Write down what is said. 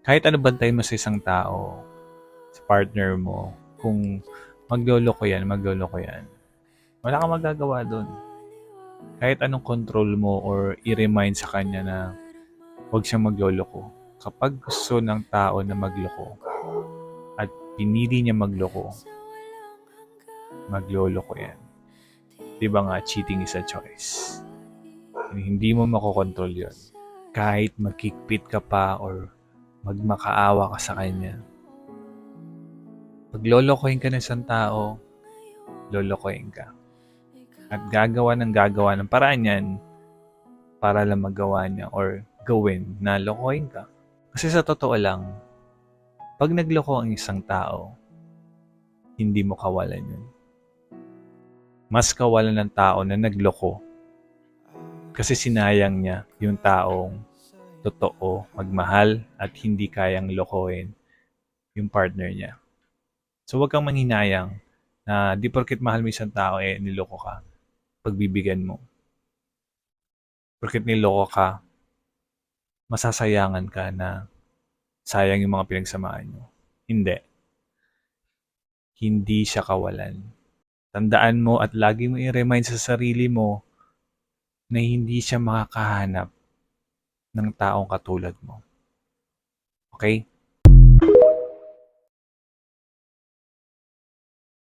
Kahit ano bantay mo sa isang tao, sa partner mo, kung magloloko yan, magloloko yan, wala kang magagawa dun. Kahit anong control mo or i-remind sa kanya na huwag siyang magloloko. Kapag gusto ng tao na magloko at pinili niya magloko, magloloko yan. Di ba nga, cheating is a choice. Hindi mo makokontrol yun. Kahit magkikpit ka pa or magmakaawa ka sa kanya. Pag lolokohin ka ng isang tao, lolokohin ka. At gagawa ng paraan yan para lang magawa niya or gawin na lokohin ka. Kasi sa totoo lang, pag nagloko ang isang tao, hindi mo kawalan yun. Mas kawalan ng tao na nagloko kasi sinayang niya yung taong totoo, magmahal at hindi kayang lokohin yung partner niya. So huwag kang manghinayang na di porket mahal mo isang tao niloko ka, pagbibigyan mo. Porket niloko ka, masasayangan ka na sayang yung mga pinagsamahan nyo. Hindi. Hindi siya kawalan. Tandaan mo at lagi mo i-remind sa sarili mo na hindi siya makakahanap ng taong katulad mo. Okay?